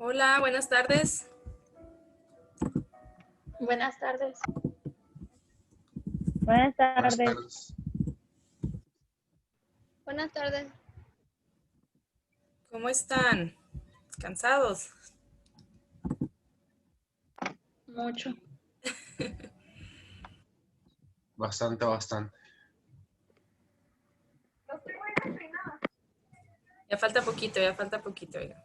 Hola, buenas tardes. Buenas tardes. Buenas Buenas tardes. tardes. Buenas tardes. ¿Cómo están? ¿Cansados? Mucho. Bastante. Ya falta poquito, oiga.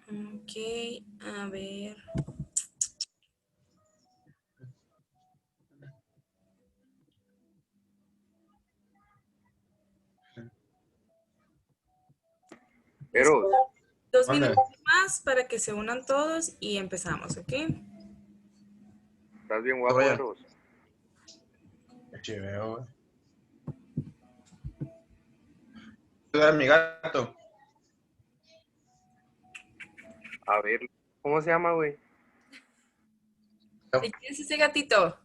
Ok, a ver. Pero, Dos ¿Dónde? minutos más para que se unan todos y empezamos, ¿ok? estás bien guapo, Vaya. Eros. Qué veo, güey. Ayudar a mi gato. A ver, ¿cómo se llama, güey? ¿De quién es ese gatito?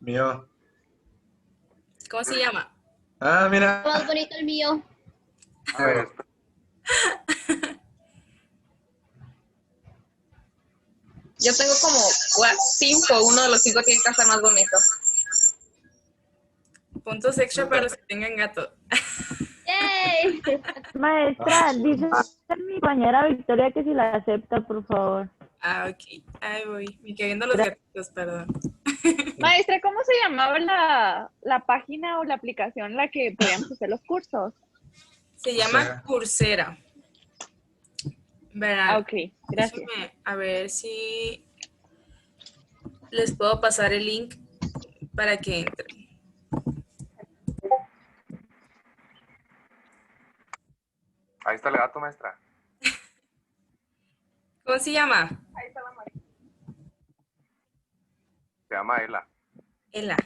Mío. ¿Cómo se llama? Ah, mira. Más bonito el mío. A ver, Yo tengo como 5, uno de los 5 tiene que ser más bonito. Puntos extra para los que tengan gato. ¡Yay! Maestra, Ah, sí. dice mi compañera Victoria que si la acepta, por favor. Ah, ok. Ahí voy. Me quedé viendo los gatitos, perdón. Maestra, ¿cómo se llamaba la página o la aplicación en la que podíamos hacer los cursos? Se llama Coursera. Verán. Ah, ok, gracias. Déjenme a ver si les puedo pasar el link para que entren. ahí está el gato, maestra. ¿Cómo se llama? Se llama Ela. Ela.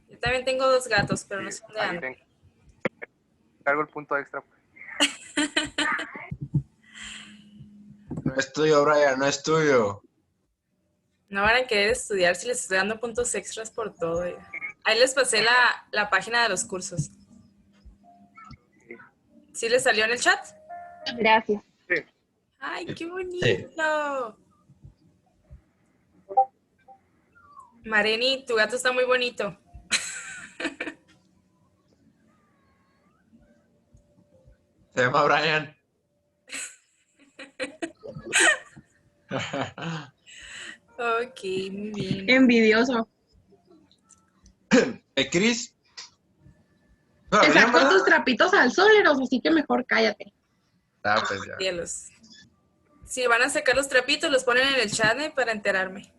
Yo también tengo dos gatos, pero no sé dónde Ahí andan. cargo el punto extra. Pues. No es tuyo, Brian, no es tuyo. No van a querer estudiar si les estoy dando puntos extras por todo. Oiga. Ahí les pasé la página de los cursos. ¿Sí les salió en el chat? Gracias. Sí. ¡Ay, qué bonito! Mareni, tu gato está muy bonito. Se llama Brian. Ok, muy bien. Envidioso. Chris. Te saco tus trapitos al sol, Eros, así que mejor cállate. Ah, pues ya. Cielos. Si van a sacar los trapitos, los ponen en el chat para enterarme.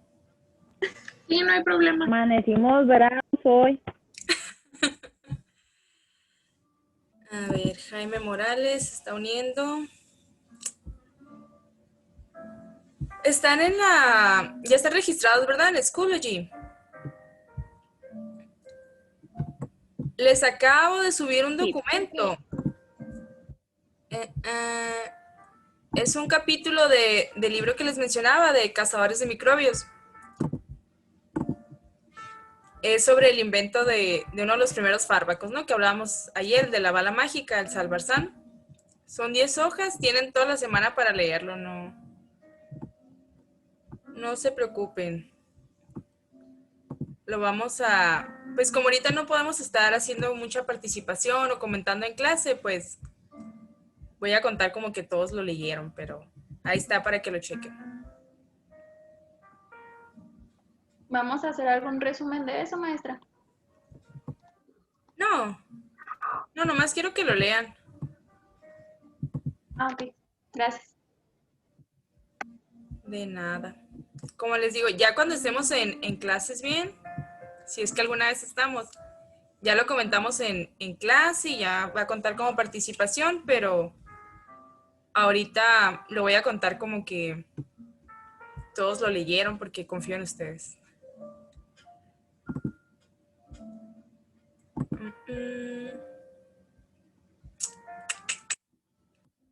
Sí, no hay problema. Amanecimos bravos hoy. A ver, Jaime Morales se está uniendo. Están en la... Ya están registrados, ¿verdad? En Schoology. Les acabo de subir un documento. Es un capítulo del libro que les mencionaba, de Cazadores de Microbios. Es sobre el invento de uno de los primeros fármacos, ¿no? Que hablábamos ayer, de la bala mágica, el Salvarsan. Son 10 hojas, tienen toda la semana para leerlo, no se preocupen. Lo vamos a... Pues como ahorita no podemos estar haciendo mucha participación o comentando en clase, pues voy a contar como que todos lo leyeron, pero ahí está para que lo chequen. ¿Vamos a hacer algún resumen de eso, maestra? No, nomás quiero que lo lean. Ah, ok. Gracias. De nada. Como les digo, ya cuando estemos en clases bien, si es que alguna vez estamos, Ya lo comentamos en clase y ya va a contar como participación, pero ahorita lo voy a contar como que todos lo leyeron porque confío en ustedes.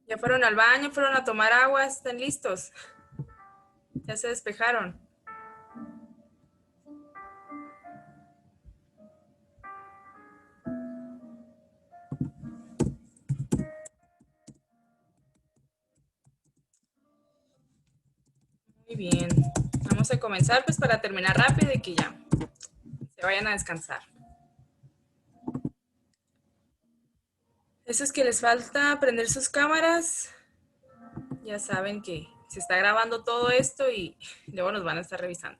Ya fueron al baño, fueron a tomar agua, ¿están listos? Ya se despejaron. Muy bien. Vamos a comenzar pues para terminar rápido y que ya se vayan a descansar. Eso es que les falta prender sus cámaras. Ya saben que se está grabando todo esto y luego nos van a estar revisando.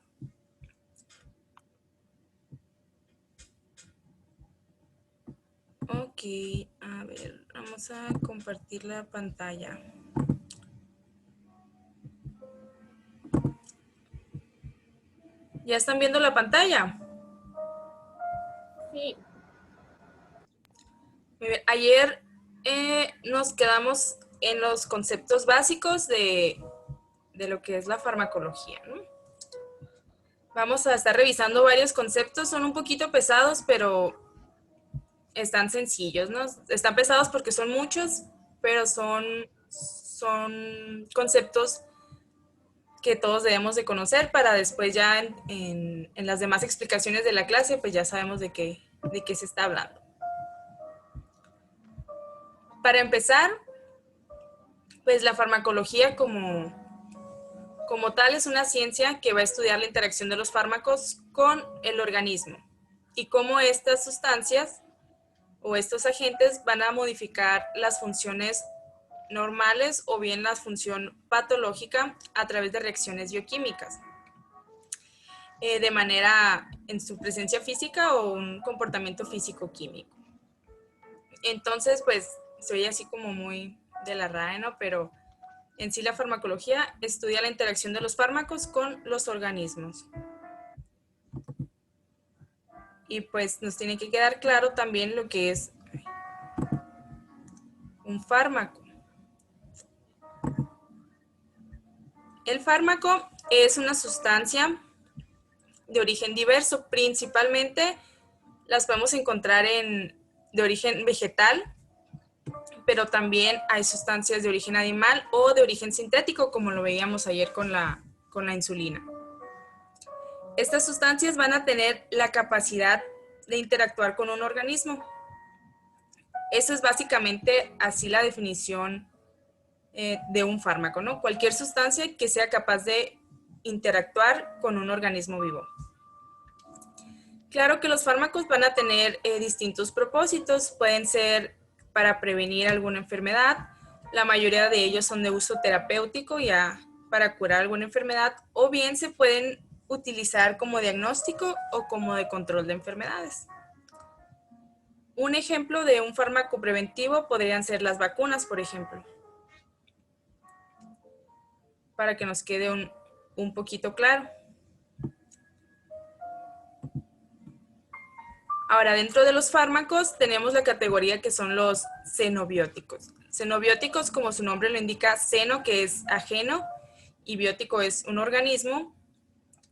Ok, a ver, vamos a compartir la pantalla. ¿Ya están viendo la pantalla? Sí. Muy bien. Ayer nos quedamos en los conceptos básicos de lo que es la farmacología, ¿no? Vamos a estar revisando varios conceptos, son un poquito pesados, pero están sencillos, ¿no? Están pesados porque son muchos, pero son conceptos que todos debemos de conocer para después ya en las demás explicaciones de la clase, pues ya sabemos de qué se está hablando. Para empezar, pues la farmacología como tal es una ciencia que va a estudiar la interacción de los fármacos con el organismo y cómo estas sustancias o estos agentes van a modificar las funciones normales o bien la función patológica a través de reacciones bioquímicas, de manera en su presencia física o un comportamiento físico-químico. Entonces, pues, se oye así como muy de la RAE, ¿no? Pero en sí la farmacología estudia la interacción de los fármacos con los organismos. Y pues nos tiene que quedar claro también lo que es un fármaco. El fármaco es una sustancia de origen diverso, principalmente las podemos encontrar de origen vegetal, pero también hay sustancias de origen animal o de origen sintético, como lo veíamos ayer con la insulina. Estas sustancias van a tener la capacidad de interactuar con un organismo. Eso es básicamente así la definición de un fármaco, ¿no? Cualquier sustancia que sea capaz de interactuar con un organismo vivo. Claro que los fármacos van a tener distintos propósitos, pueden ser para prevenir alguna enfermedad, la mayoría de ellos son de uso terapéutico ya para curar alguna enfermedad, o bien se pueden utilizar como diagnóstico o como de control de enfermedades. Un ejemplo de un fármaco preventivo podrían ser las vacunas, por ejemplo. Para que nos quede un poquito claro. Ahora, dentro de los fármacos tenemos la categoría que son los xenobióticos. Xenobióticos, como su nombre lo indica, xeno, que es ajeno, y biótico es un organismo.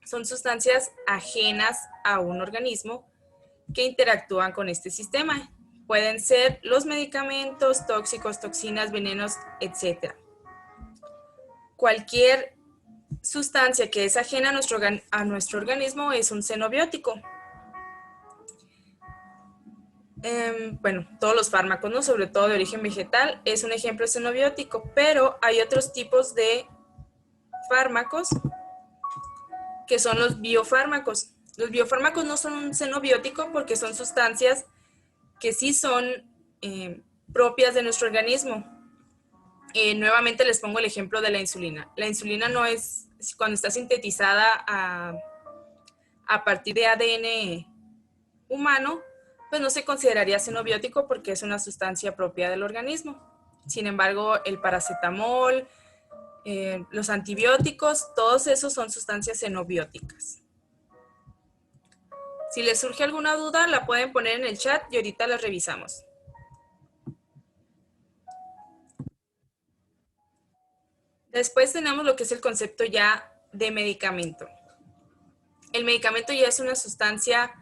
Son sustancias ajenas a un organismo que interactúan con este sistema. Pueden ser los medicamentos, tóxicos, toxinas, venenos, etc. Cualquier sustancia que es ajena a nuestro organismo es un xenobiótico. Bueno, todos los fármacos, ¿no? Sobre todo de origen vegetal, es un ejemplo xenobiótico, pero hay otros tipos de fármacos que son los biofármacos. Los biofármacos no son un xenobiótico porque son sustancias que sí son propias de nuestro organismo. Nuevamente les pongo el ejemplo de la insulina. La insulina no es, cuando está sintetizada a partir de ADN humano, pues no se consideraría xenobiótico porque es una sustancia propia del organismo. Sin embargo, el paracetamol, los antibióticos, todos esos son sustancias xenobióticas. Si les surge alguna duda, la pueden poner en el chat y ahorita la revisamos. Después tenemos lo que es el concepto ya de medicamento. El medicamento ya es una sustancia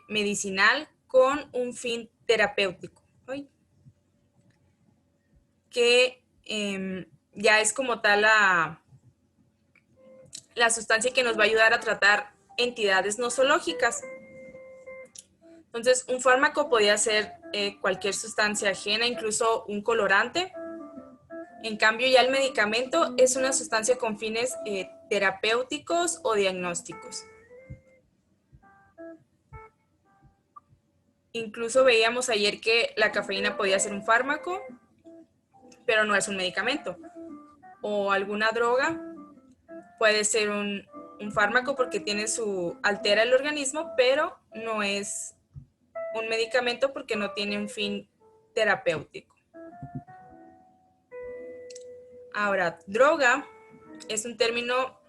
medicinal con un fin terapéutico, ¿sí? Que ya es como tal la sustancia que nos va a ayudar a tratar entidades nosológicas. Entonces, un fármaco podía ser cualquier sustancia ajena, incluso un colorante. En cambio, ya el medicamento es una sustancia con fines terapéuticos o diagnósticos. Incluso veíamos ayer que la cafeína podía ser un fármaco, pero no es un medicamento. O alguna droga puede ser un fármaco porque altera el organismo, pero no es un medicamento porque no tiene un fin terapéutico. Ahora, droga es un término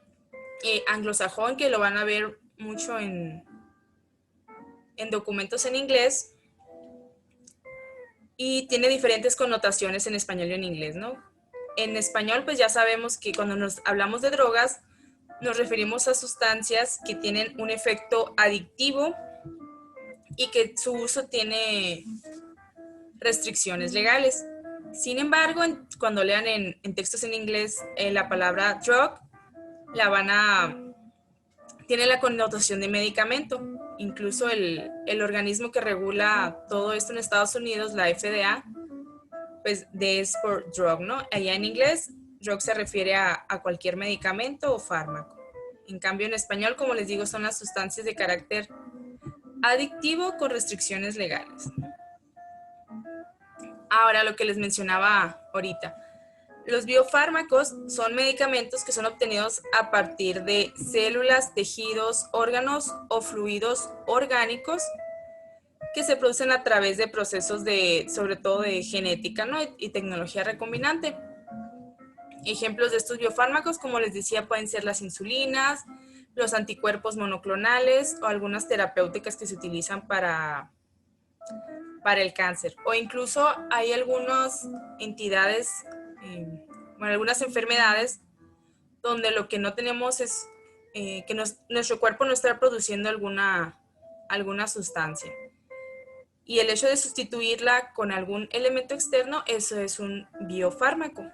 anglosajón que lo van a ver mucho en documentos en inglés y tiene diferentes connotaciones en español y en inglés, ¿no? En español, pues ya sabemos que cuando nos hablamos de drogas, nos referimos a sustancias que tienen un efecto adictivo y que su uso tiene restricciones legales. Sin embargo, cuando lean en textos en inglés la palabra drug, tiene la connotación de medicamento. Incluso el organismo que regula todo esto en Estados Unidos, la FDA, pues D es por drug, ¿no? Allá en inglés, drug se refiere a cualquier medicamento o fármaco. En cambio, en español, como les digo, son las sustancias de carácter adictivo con restricciones legales. Ahora, lo que les mencionaba ahorita. Los biofármacos son medicamentos que son obtenidos a partir de células, tejidos, órganos o fluidos orgánicos que se producen a través de procesos sobre todo de genética, ¿no? y tecnología recombinante. Ejemplos de estos biofármacos, como les decía, pueden ser las insulinas, los anticuerpos monoclonales o algunas terapéuticas que se utilizan para el cáncer. O incluso hay algunas entidades, algunas enfermedades donde lo que no tenemos es que nuestro cuerpo no está produciendo alguna sustancia. Y el hecho de sustituirla con algún elemento externo, eso es un biofármaco.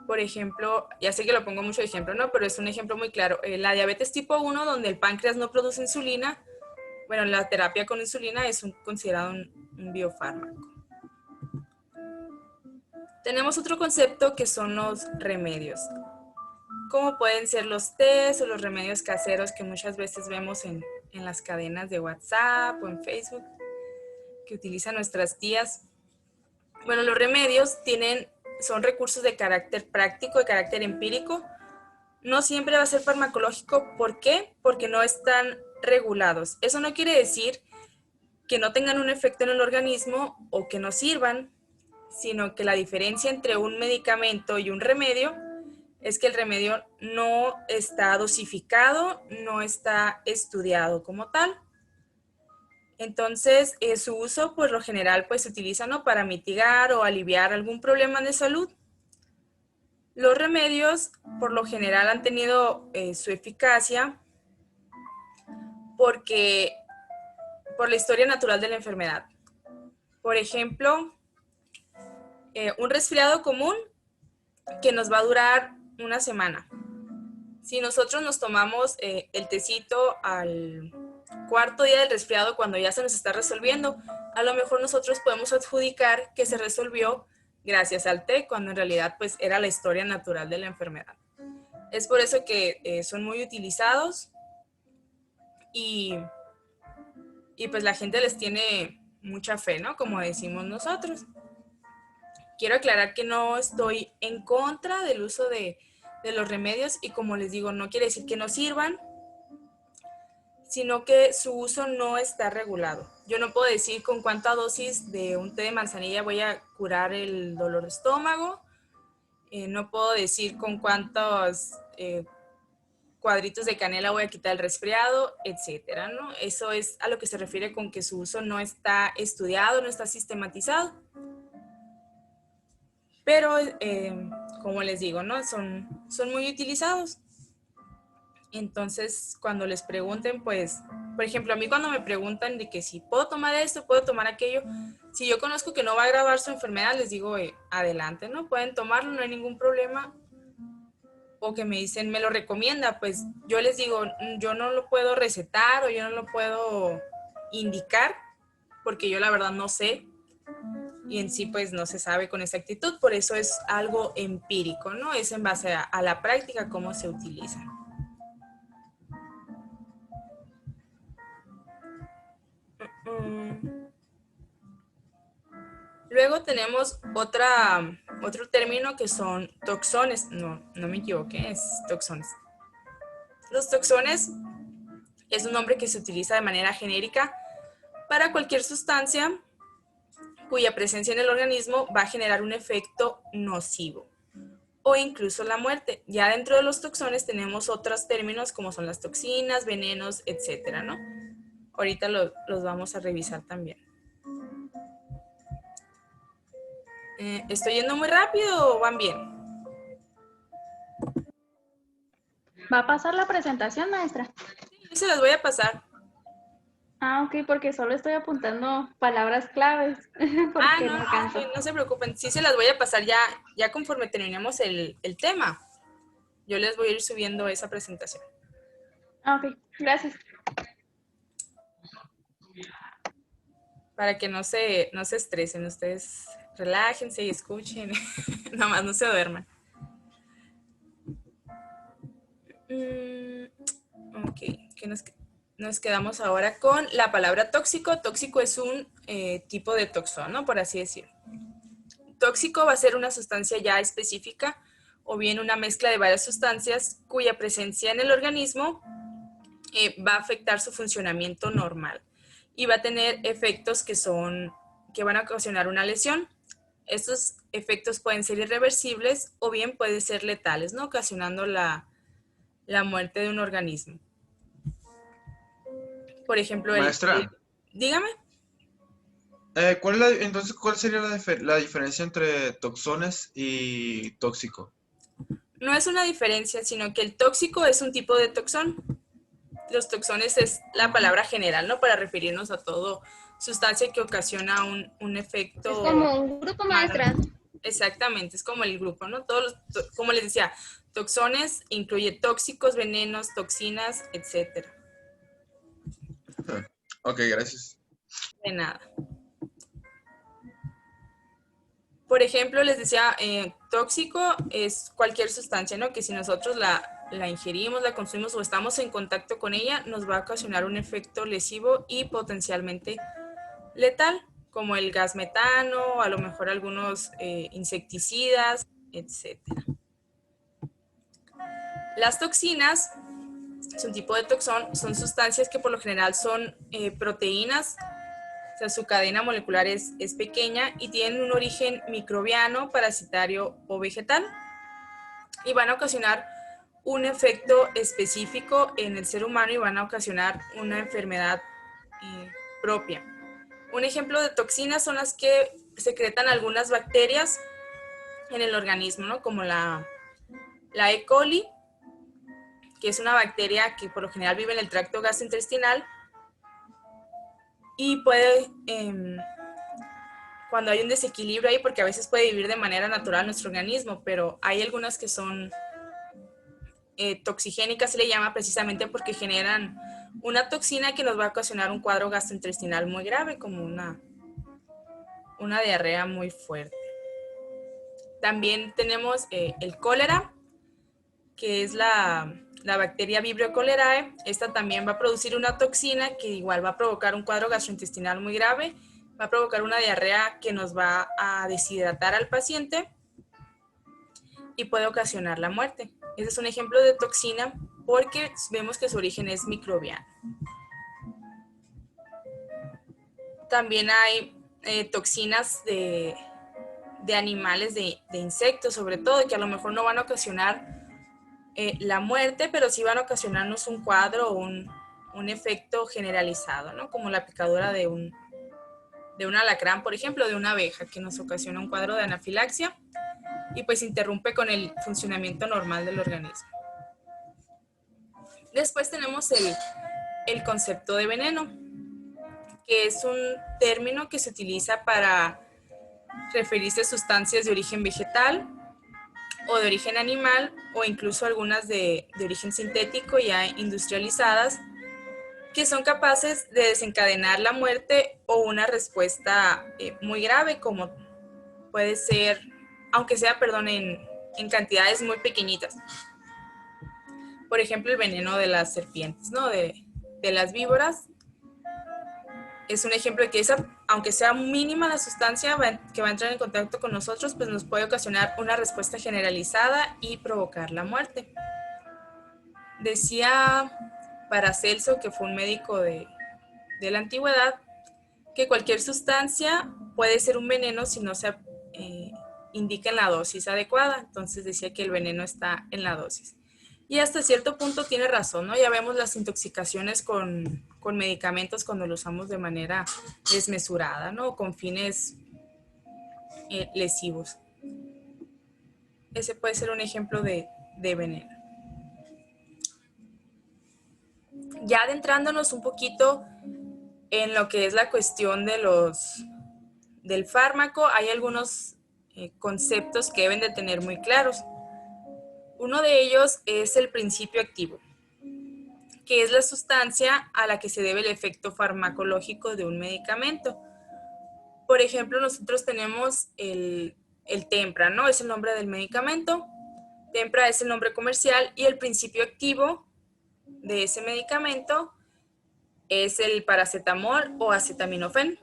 Por ejemplo, ya sé que lo pongo mucho de ejemplo, ¿no? Pero es un ejemplo muy claro. La diabetes tipo 1, donde el páncreas no produce insulina, bueno, la terapia con insulina es considerado un biofármaco. Tenemos otro concepto que son los remedios. Como pueden ser los tés o los remedios caseros que muchas veces vemos en las cadenas de WhatsApp o en Facebook que utilizan nuestras tías. Bueno, los remedios son recursos de carácter práctico, de carácter empírico. No siempre va a ser farmacológico. ¿Por qué? Porque no están regulados. Eso no quiere decir que no tengan un efecto en el organismo o que no sirvan, sino que la diferencia entre un medicamento y un remedio es que el remedio no está dosificado, no está estudiado como tal. Entonces, su uso, por lo general, pues se utiliza, ¿no?, para mitigar o aliviar algún problema de salud. Los remedios, por lo general, han tenido su eficacia por la historia natural de la enfermedad. Por ejemplo, un resfriado común que nos va a durar una semana. Si nosotros nos tomamos el tecito al cuarto día del resfriado, cuando ya se nos está resolviendo, a lo mejor nosotros podemos adjudicar que se resolvió gracias al té, cuando en realidad pues era la historia natural de la enfermedad. Es por eso que son muy utilizados y pues la gente les tiene mucha fe, ¿no? Como decimos nosotros. Quiero aclarar que no estoy en contra del uso de los remedios y, como les digo, no quiere decir que no sirvan, sino que su uso no está regulado. Yo no puedo decir con cuánta dosis de un té de manzanilla voy a curar el dolor de estómago. No puedo decir con cuántas cuadritos de canela voy a quitar el resfriado, etcétera, ¿no? Eso es a lo que se refiere con que su uso no está estudiado, no está sistematizado. Pero, como les digo, ¿no? Son muy utilizados. Entonces, cuando les pregunten, pues, por ejemplo, a mí cuando me preguntan de que si puedo tomar esto, puedo tomar aquello, si yo conozco que no va a agravar su enfermedad, les digo, adelante, ¿no? Pueden tomarlo, no hay ningún problema. O que me dicen, me lo recomienda, pues yo les digo, yo no lo puedo recetar o yo no lo puedo indicar, porque yo la verdad no sé, y en sí pues no se sabe con exactitud, por eso es algo empírico, ¿no? Es en base a la práctica cómo se utiliza. Luego tenemos otro término que son toxones. No me equivoqué, es toxones. Los toxones es un nombre que se utiliza de manera genérica para cualquier sustancia cuya presencia en el organismo va a generar un efecto nocivo o incluso la muerte. Ya dentro de los toxones tenemos otros términos como son las toxinas, venenos, etcétera, ¿no? Ahorita los vamos a revisar también. ¿Estoy yendo muy rápido o van bien? ¿Va a pasar la presentación, maestra? Sí, yo se las voy a pasar. Ah, ok, porque solo estoy apuntando palabras claves, porque no alcanzo. No se preocupen, sí se las voy a pasar ya conforme terminemos el tema. Yo les voy a ir subiendo esa presentación. Ah, ok, gracias. Para que no se estresen, ustedes relájense y escuchen, nomás no se duerman. Ok, que nos quedamos ahora con la palabra tóxico. Tóxico es un tipo de toxón, ¿no? Por así decirlo. Tóxico va a ser una sustancia ya específica o bien una mezcla de varias sustancias cuya presencia en el organismo va a afectar su funcionamiento normal y va a tener efectos que van a ocasionar una lesión. Estos efectos pueden ser irreversibles o bien pueden ser letales, ¿no? Ocasionando la muerte de un organismo. Por ejemplo, Maestra. Dígame. Entonces, ¿cuál sería la diferencia entre toxones y tóxico? No es una diferencia, sino que el tóxico es un tipo de toxón. Los toxones es la palabra general, ¿no? Para referirnos a todo sustancia que ocasiona un efecto. Es como un grupo, maestra. Exactamente, es como el grupo, ¿no? Como les decía, toxones incluye tóxicos, venenos, toxinas, etcétera. Ok, gracias. De nada. Por ejemplo, les decía, tóxico es cualquier sustancia, ¿no? Que si nosotros la ingerimos, la consumimos o estamos en contacto con ella, nos va a ocasionar un efecto lesivo y potencialmente letal, como el gas metano, a lo mejor algunos insecticidas, etc. Las toxinas, es un tipo de toxón, son sustancias que por lo general son proteínas, o sea, su cadena molecular es pequeña y tienen un origen microbiano, parasitario o vegetal y van a ocasionar un efecto específico en el ser humano y van a ocasionar una enfermedad propia. Un ejemplo de toxinas son las que secretan algunas bacterias en el organismo, ¿no? Como la E. coli, que es una bacteria que por lo general vive en el tracto gastrointestinal y puede, cuando hay un desequilibrio ahí, porque a veces puede vivir de manera natural nuestro organismo, pero hay algunas que son toxigénicas, se le llama precisamente porque generan una toxina que nos va a ocasionar un cuadro gastrointestinal muy grave, como una diarrea muy fuerte. También tenemos el cólera, que es la bacteria Vibrio cholerae. Esta también va a producir una toxina que igual va a provocar un cuadro gastrointestinal muy grave, va a provocar una diarrea que nos va a deshidratar al paciente y puede ocasionar la muerte. Ese es un ejemplo de toxina porque vemos que su origen es microbiano. También hay toxinas de animales, de insectos sobre todo, que a lo mejor no van a ocasionar la muerte, pero sí van a ocasionarnos un cuadro o un efecto generalizado, ¿no? Como la picadura de un alacrán, por ejemplo, de una abeja, que nos ocasiona un cuadro de anafilaxia y pues interrumpe con el funcionamiento normal del organismo. Después tenemos el concepto de veneno, que es un término que se utiliza para referirse a sustancias de origen vegetal o de origen animal, o incluso algunas de origen sintético ya industrializadas, que son capaces de desencadenar la muerte o una respuesta muy grave, como puede ser, aunque sea, perdón, en cantidades muy pequeñitas. Por ejemplo, el veneno de las serpientes, ¿no? De las víboras. Es un ejemplo de que aunque sea mínima la sustancia que va a entrar en contacto con nosotros, pues nos puede ocasionar una respuesta generalizada y provocar la muerte. Decía Paracelso, que fue un médico de la antigüedad, que cualquier sustancia puede ser un veneno si no se indica en la dosis adecuada. Entonces decía que el veneno está en la dosis. Y hasta cierto punto tiene razón, ¿no? Ya vemos las intoxicaciones con medicamentos cuando los usamos de manera desmesurada, ¿no? Con fines lesivos. Ese puede ser un ejemplo de veneno. Ya adentrándonos un poquito en lo que es la cuestión del fármaco, hay algunos conceptos que deben de tener muy claros. Uno de ellos es el principio activo, que es la sustancia a la que se debe el efecto farmacológico de un medicamento. Por ejemplo, nosotros tenemos el Tempra, ¿no? Es el nombre del medicamento. Tempra es el nombre comercial y el principio activo de ese medicamento es el paracetamol o acetaminofén.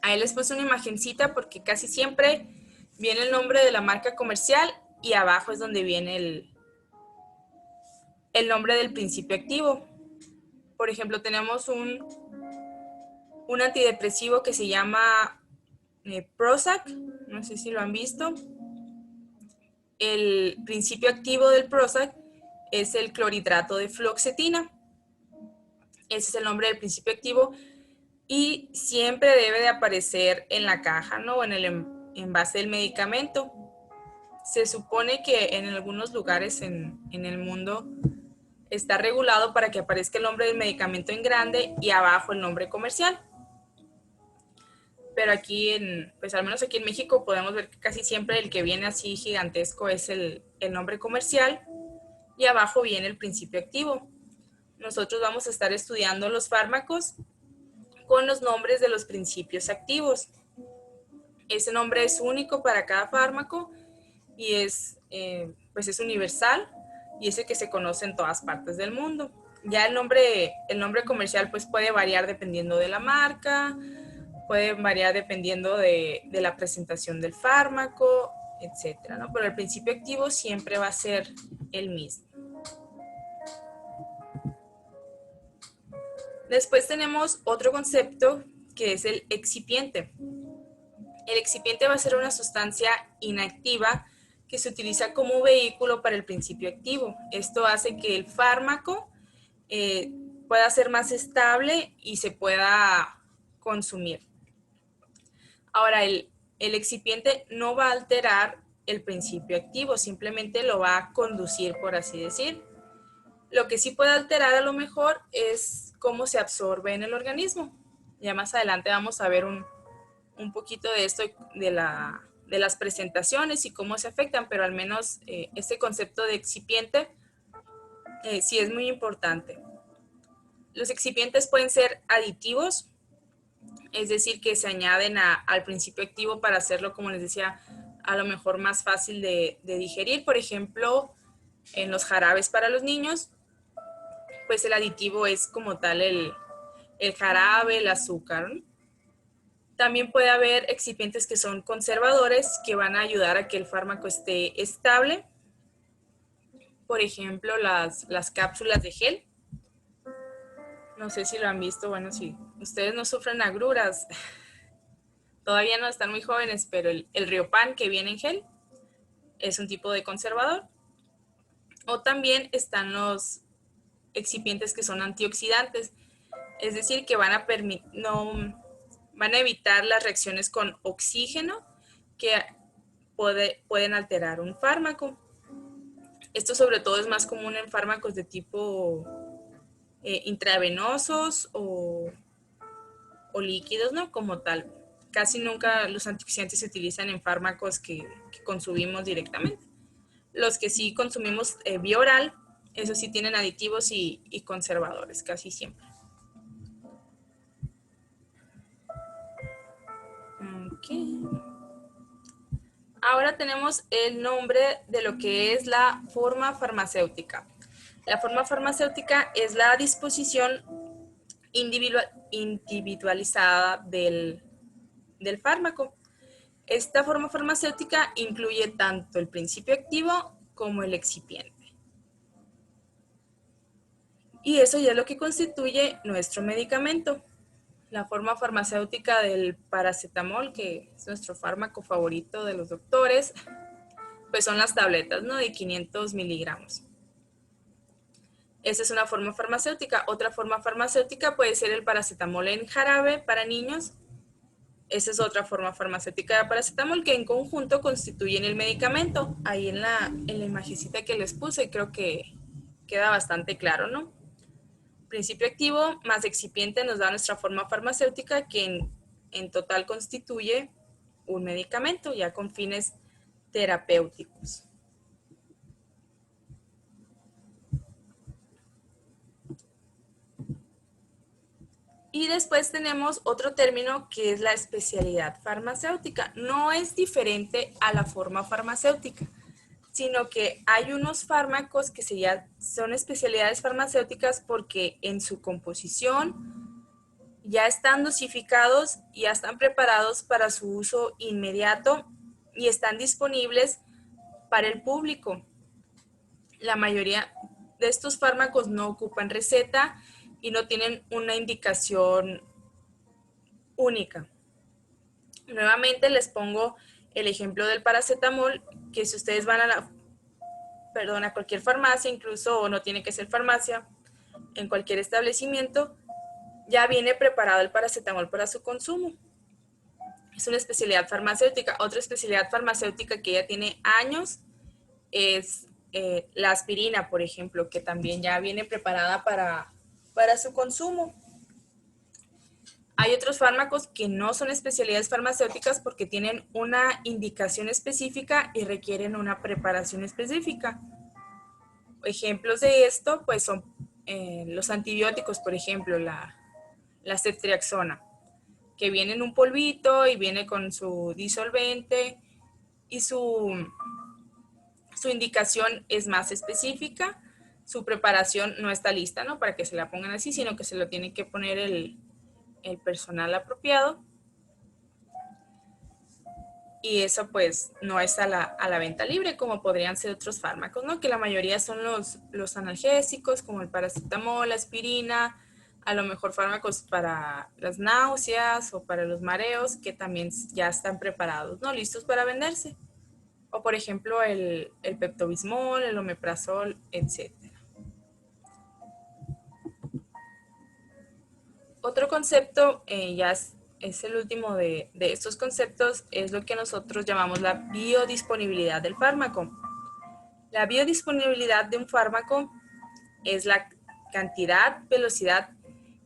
Ahí les puse una imagencita porque casi siempre viene el nombre de la marca comercial y abajo es donde viene el nombre del principio activo. Por ejemplo, tenemos un antidepresivo que se llama Prozac, no sé si lo han visto. El principio activo del Prozac es el clorhidrato de fluoxetina. Ese es el nombre del principio activo y siempre debe de aparecer en la caja, ¿no? O en el envase del medicamento. Se supone que en algunos lugares en el mundo está regulado para que aparezca el nombre del medicamento en grande y abajo el nombre comercial. Pero aquí, pues al menos aquí en México, podemos ver que casi siempre el que viene así gigantesco es el nombre comercial y abajo viene el principio activo. Nosotros vamos a estar estudiando los fármacos con los nombres de los principios activos. Ese nombre es único para cada fármaco y pues es universal y es el que se conoce en todas partes del mundo. Ya el nombre comercial pues puede variar dependiendo de la marca, puede variar dependiendo de la presentación del fármaco, etcétera, ¿no? Pero el principio activo siempre va a ser el mismo. Después tenemos otro concepto que es el excipiente. El excipiente va a ser una sustancia inactiva que se utiliza como vehículo para el principio activo. Esto hace que el fármaco pueda ser más estable y se pueda consumir. Ahora, el excipiente no va a alterar el principio activo, simplemente lo va a conducir, por así decir. Lo que sí puede alterar a lo mejor es cómo se absorbe en el organismo. Ya más adelante vamos a ver un poquito de esto, de las presentaciones y cómo se afectan, pero al menos este concepto de excipiente sí es muy importante. Los excipientes pueden ser aditivos, es decir, que se añaden al principio activo para hacerlo, como les decía, a lo mejor más fácil de digerir. Por ejemplo, en los jarabes para los niños, pues el aditivo es como tal el jarabe, el azúcar, ¿no? También puede haber excipientes que son conservadores, que van a ayudar a que el fármaco esté estable. Por ejemplo, las cápsulas de gel. No sé si lo han visto. Bueno, si ustedes no sufren agruras, todavía no están muy jóvenes, pero el Riopan que viene en gel es un tipo de conservador. O también están los excipientes que son antioxidantes, es decir, que van a evitar las reacciones con oxígeno que pueden alterar un fármaco. Esto sobre todo es más común en fármacos de tipo intravenosos o líquidos, ¿no? Como tal. Casi nunca los antioxidantes se utilizan en fármacos que consumimos directamente. Los que sí consumimos vía oral, esos sí tienen aditivos y conservadores, casi siempre. Okay. Ahora tenemos el nombre de lo que es la forma farmacéutica. La forma farmacéutica es la disposición individualizada del fármaco. Esta forma farmacéutica incluye tanto el principio activo como el excipiente. Y eso ya es lo que constituye nuestro medicamento. La forma farmacéutica del paracetamol, que es nuestro fármaco favorito de los doctores, pues son las tabletas, ¿no? De 500 miligramos. Esa es una forma farmacéutica. Otra forma farmacéutica puede ser el paracetamol en jarabe para niños. Esa es otra forma farmacéutica de paracetamol que en conjunto constituyen el medicamento. Ahí en la imagencita que les puse creo que queda bastante claro, ¿no? Principio activo más excipiente nos da nuestra forma farmacéutica que en total constituye un medicamento ya con fines terapéuticos. Y después tenemos otro término que es la especialidad farmacéutica. No es diferente a la forma farmacéutica, sino que hay unos fármacos que son especialidades farmacéuticas porque en su composición ya están dosificados, ya están preparados para su uso inmediato y están disponibles para el público. La mayoría de estos fármacos no ocupan receta y no tienen una indicación única. Nuevamente les pongo el ejemplo del paracetamol, que si ustedes van a cualquier farmacia, incluso no tiene que ser farmacia, en cualquier establecimiento, ya viene preparado el paracetamol para su consumo. Es una especialidad farmacéutica. Otra especialidad farmacéutica que ya tiene años es la aspirina, por ejemplo, que también ya viene preparada para su consumo. Hay otros fármacos que no son especialidades farmacéuticas porque tienen una indicación específica y requieren una preparación específica. Ejemplos de esto, pues son los antibióticos, por ejemplo, la ceftriaxona, que viene en un polvito y viene con su disolvente y su indicación es más específica. Su preparación no está lista, ¿no? Para que se la pongan así, sino que se lo tiene que poner el personal apropiado. Y eso pues no es a la venta libre como podrían ser otros fármacos, ¿no? Que la mayoría son los analgésicos como el paracetamol, la aspirina, a lo mejor fármacos para las náuseas o para los mareos que también ya están preparados, ¿no? Listos para venderse. O por ejemplo el peptobismol, el omeprazol, etc. Otro concepto, ya es el último de estos conceptos, es lo que nosotros llamamos la biodisponibilidad del fármaco. La biodisponibilidad de un fármaco es la cantidad, velocidad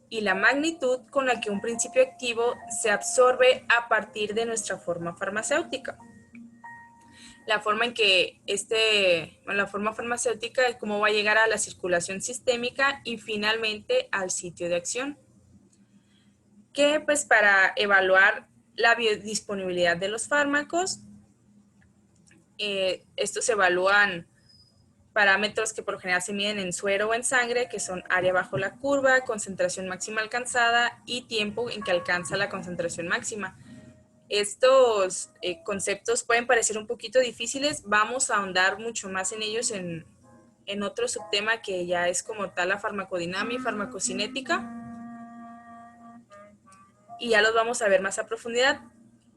y la magnitud con la que un principio activo se absorbe a partir de nuestra forma farmacéutica. La forma en que la forma farmacéutica es cómo va a llegar a la circulación sistémica y finalmente al sitio de acción. Que pues para evaluar la biodisponibilidad de los fármacos, estos evalúan parámetros que por lo general se miden en suero o en sangre, que son área bajo la curva, concentración máxima alcanzada y tiempo en que alcanza la concentración máxima. Estos conceptos pueden parecer un poquito difíciles, vamos a ahondar mucho más en ellos en otro subtema que ya es como tal la farmacodinámica y farmacocinética. Y ya los vamos a ver más a profundidad.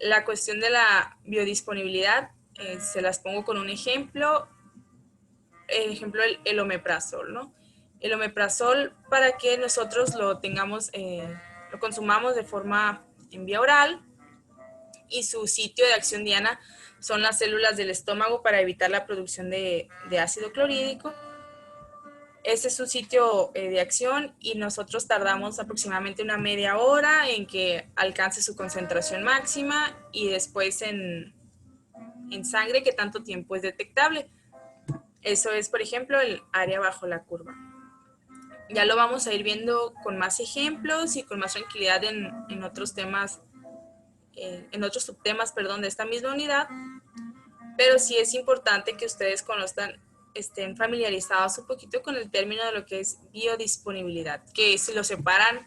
La cuestión de la biodisponibilidad, se las pongo con un ejemplo. ejemplo, el omeprazol, ¿no? El omeprazol, para que nosotros lo tengamos, lo consumamos de forma en vía oral, y su sitio de acción diana son las células del estómago para evitar la producción de ácido clorhídrico. Ese es su sitio de acción y nosotros tardamos aproximadamente una media hora en que alcance su concentración máxima y después en sangre, que tanto tiempo es detectable. Eso es, por ejemplo, el área bajo la curva. Ya lo vamos a ir viendo con más ejemplos y con más tranquilidad en otros temas, en otros subtemas, perdón, de esta misma unidad. Pero sí es importante que ustedes conozcan, estén familiarizados un poquito con el término de lo que es biodisponibilidad, que si lo separan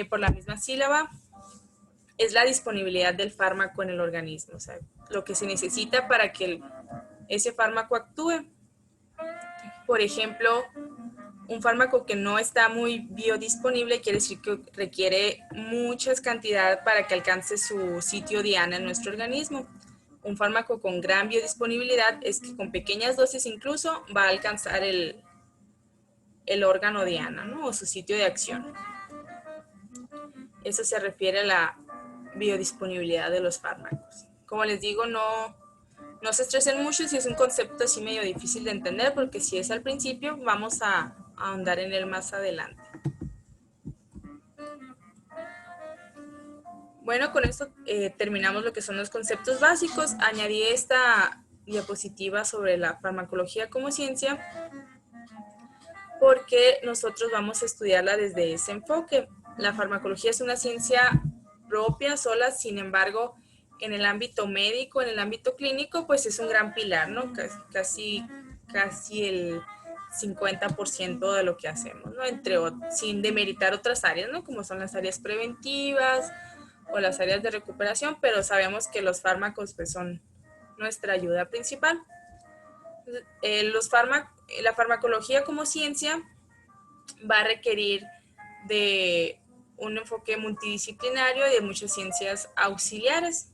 por la misma sílaba, es la disponibilidad del fármaco en el organismo, o sea, lo que se necesita para que ese fármaco actúe. Por ejemplo, un fármaco que no está muy biodisponible quiere decir que requiere muchas cantidades para que alcance su sitio diana en nuestro organismo. Un fármaco con gran biodisponibilidad es que con pequeñas dosis incluso va a alcanzar el órgano diana, ¿no? O su sitio de acción. Eso se refiere a la biodisponibilidad de los fármacos. Como les digo, no se estresen mucho si es un concepto así medio difícil de entender, porque si es al principio, vamos a ahondar en él más adelante. Bueno, con esto terminamos lo que son los conceptos básicos. Añadí esta diapositiva sobre la farmacología como ciencia porque nosotros vamos a estudiarla desde ese enfoque. La farmacología es una ciencia propia, sola, sin embargo, en el ámbito médico, en el ámbito clínico, pues es un gran pilar, ¿no? Casi el 50% de lo que hacemos, ¿no? Sin demeritar otras áreas, ¿no? Como son las áreas preventivas o las áreas de recuperación, pero sabemos que los fármacos pues son nuestra ayuda principal. La farmacología como ciencia va a requerir de un enfoque multidisciplinario y de muchas ciencias auxiliares,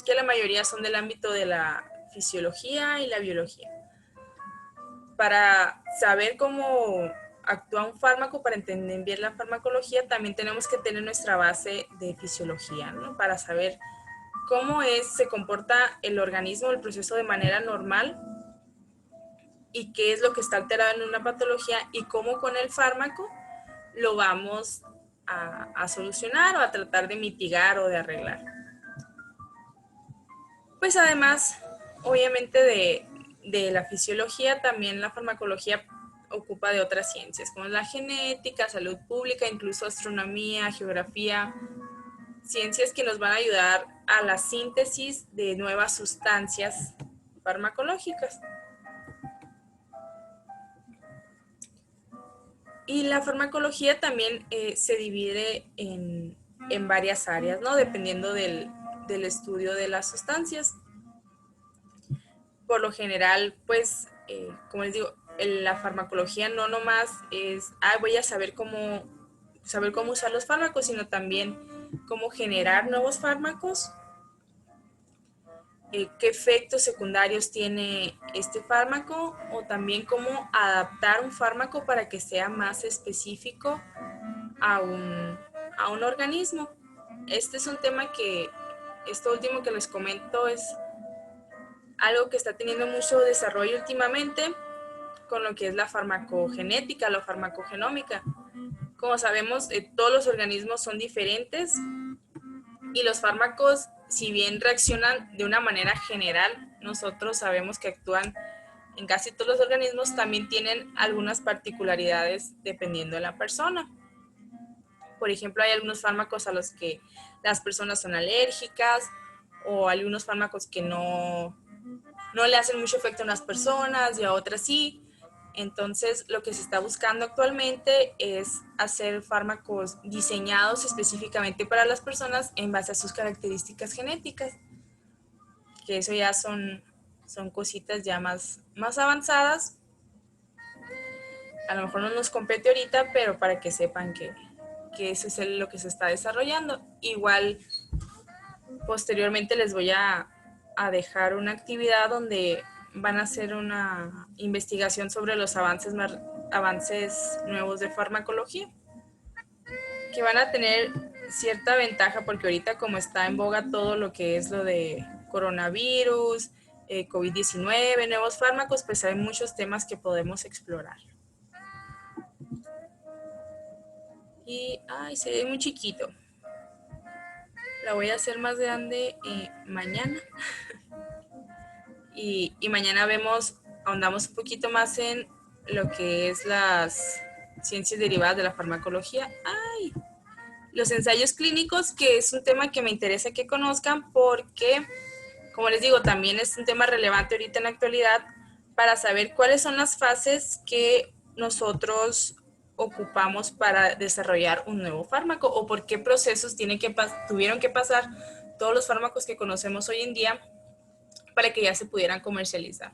que la mayoría son del ámbito de la fisiología y la biología. Para saber cómo actúa un fármaco, para entender bien la farmacología, también tenemos que tener nuestra base de fisiología, ¿no? Para saber cómo se comporta el organismo, el proceso de manera normal y qué es lo que está alterado en una patología y cómo con el fármaco lo vamos a solucionar o a tratar de mitigar o de arreglar. Pues además, obviamente de la fisiología, también la farmacología ocupa de otras ciencias, como la genética, salud pública, incluso astronomía, geografía, ciencias que nos van a ayudar a la síntesis de nuevas sustancias farmacológicas. Y la farmacología también se divide en varias áreas, ¿no? Dependiendo del estudio de las sustancias. Por lo general, pues, como les digo, la farmacología no nomás es, voy a saber cómo usar los fármacos, sino también cómo generar nuevos fármacos, qué efectos secundarios tiene este fármaco o también cómo adaptar un fármaco para que sea más específico a un organismo. Este es un tema que, esto último que les comento es algo que está teniendo mucho desarrollo últimamente con lo que es la farmacogenética, la farmacogenómica. Como sabemos, todos los organismos son diferentes y los fármacos, si bien reaccionan de una manera general, nosotros sabemos que actúan en casi todos los organismos, también tienen algunas particularidades dependiendo de la persona. Por ejemplo, hay algunos fármacos a los que las personas son alérgicas o algunos fármacos que no le hacen mucho efecto a unas personas y a otras sí. Entonces, lo que se está buscando actualmente es hacer fármacos diseñados específicamente para las personas en base a sus características genéticas, que eso ya son cositas ya más avanzadas. A lo mejor no nos compete ahorita, pero para que sepan que eso es lo que se está desarrollando. Igual, posteriormente les voy a dejar una actividad donde van a hacer una investigación sobre los avances nuevos de farmacología, que van a tener cierta ventaja porque ahorita como está en boga todo lo que es lo de coronavirus, COVID-19, nuevos fármacos, pues hay muchos temas que podemos explorar. Y, se ve muy chiquito. La voy a hacer más grande mañana. y mañana ahondamos un poquito más en lo que es las ciencias derivadas de la farmacología. Los ensayos clínicos, que es un tema que me interesa que conozcan porque, como les digo, también es un tema relevante ahorita en la actualidad para saber cuáles son las fases que nosotros ocupamos para desarrollar un nuevo fármaco o por qué procesos tuvieron que pasar todos los fármacos que conocemos hoy en día para que ya se pudieran comercializar.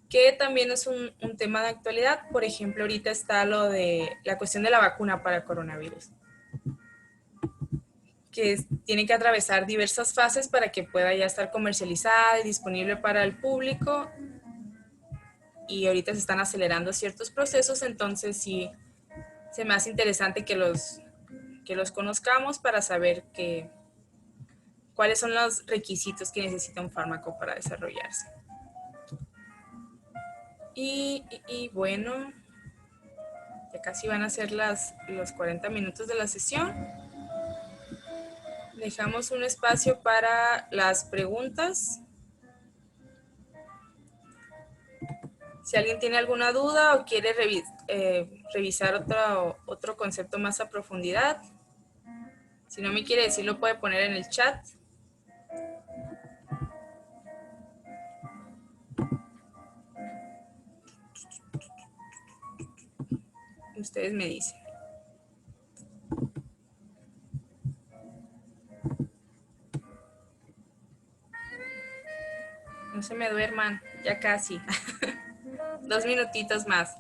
Que también es un tema de actualidad. Por ejemplo, ahorita está lo de la cuestión de la vacuna para el coronavirus, que tiene que atravesar diversas fases para que pueda ya estar comercializada y disponible para el público. Y ahorita se están acelerando ciertos procesos, entonces sí se me hace interesante que los conozcamos para saber cuáles son los requisitos que necesita un fármaco para desarrollarse. Y bueno, ya casi van a ser los 40 minutos de la sesión. Dejamos un espacio para las preguntas. Si alguien tiene alguna duda o quiere revisar otro concepto más a profundidad, si no me quiere decir, lo puede poner en el chat. Ustedes me dicen. No se me duerman, ya casi. 2 minutitos más.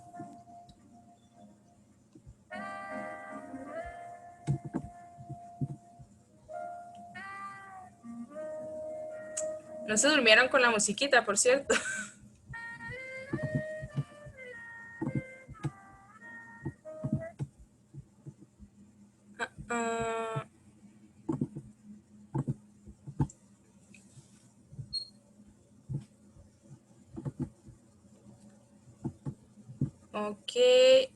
No se durmieron con la musiquita, por cierto. Ok,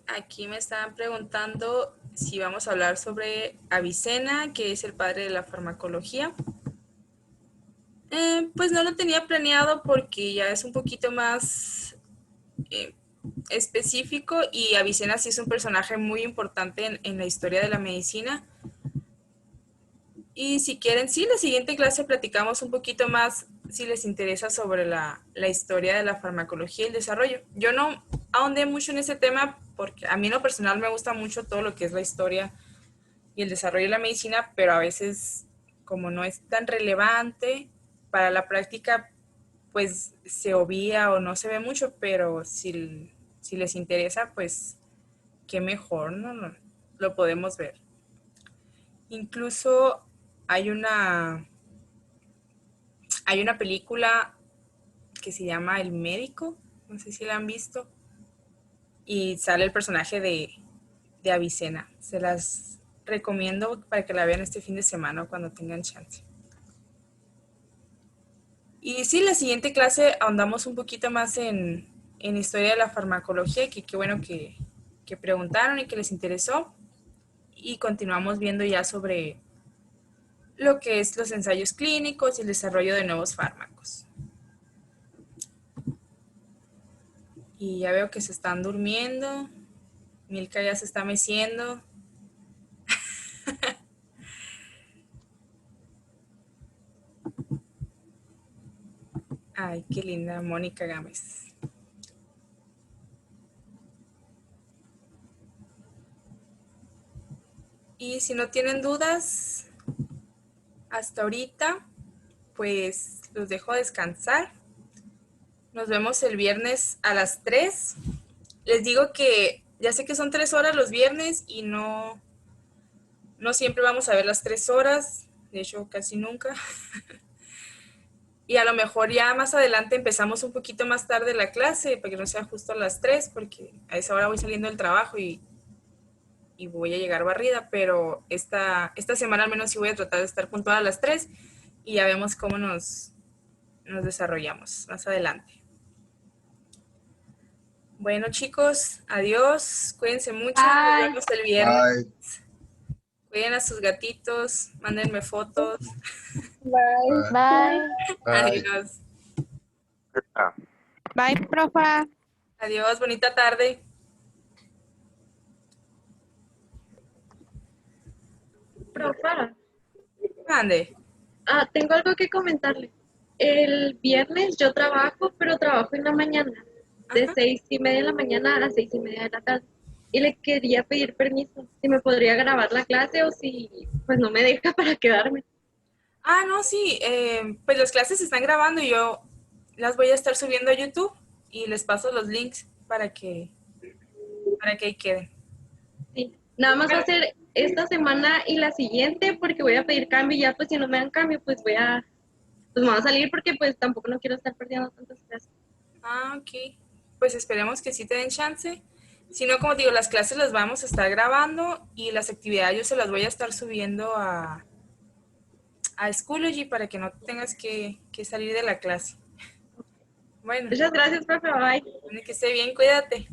aquí me estaban preguntando si vamos a hablar sobre Avicena, que es el padre de la farmacología. Pues no lo tenía planeado porque ya es un poquito más específico y Avicena sí es un personaje muy importante en la historia de la medicina. Y si quieren, sí, la siguiente clase platicamos un poquito más, si les interesa, sobre la historia de la farmacología y el desarrollo. Yo no ahondé mucho en ese tema porque a mí en lo personal me gusta mucho todo lo que es la historia y el desarrollo de la medicina, pero a veces como no es tan relevante para la práctica, pues se obvia o no se ve mucho, pero si les interesa, pues qué mejor, ¿no? Lo podemos ver. Incluso hay una película que se llama El Médico, no sé si la han visto, y sale el personaje de Avicena. Se las recomiendo para que la vean este fin de semana o cuando tengan chance. Y sí, la siguiente clase ahondamos un poquito más en historia de la farmacología, que qué bueno que preguntaron y que les interesó. Y continuamos viendo ya sobre lo que es los ensayos clínicos y el desarrollo de nuevos fármacos. Y ya veo que se están durmiendo. Milka ya se está meciendo. Ay, qué linda, Mónica Gámez. Y si no tienen dudas, hasta ahorita, pues los dejo descansar. Nos vemos el viernes a las 3. Les digo que ya sé que son 3 horas los viernes y no siempre vamos a ver las 3 horas. De hecho, casi nunca. Y a lo mejor ya más adelante empezamos un poquito más tarde la clase, para que no sea justo a las 3, porque a esa hora voy saliendo del trabajo y voy a llegar barrida, pero esta semana al menos sí voy a tratar de estar puntual a las 3 y ya vemos cómo nos desarrollamos más adelante. Bueno, chicos, adiós, cuídense mucho, nos Bye. vemos el viernes. Bye. Cuiden a sus gatitos, mándenme fotos. Bye. Bye. Bye. Adiós. Ah, Bye, profa. Adiós, bonita tarde. Profa, Mande. tengo algo que comentarle. El viernes yo trabajo, pero trabajo en la mañana, de Ajá. 6:30 de la mañana a 6:30 de la tarde. Y le quería pedir permiso, si me podría grabar la clase o si pues no me deja para quedarme. Ah, no, sí, pues las clases se están grabando y yo las voy a estar subiendo a YouTube y les paso los links para que ahí queden. Sí. Nada más va a ser esta semana y la siguiente porque voy a pedir cambio y ya pues si no me dan cambio pues pues me voy a salir porque pues tampoco no quiero estar perdiendo tantas clases. Ah, ok. Pues esperemos que sí te den chance. Si no, como te digo, las clases las vamos a estar grabando y las actividades yo se las voy a estar subiendo a Schoology para que no tengas que salir de la clase. Bueno, Muchas gracias, profe. Bye. que esté bien, cuídate.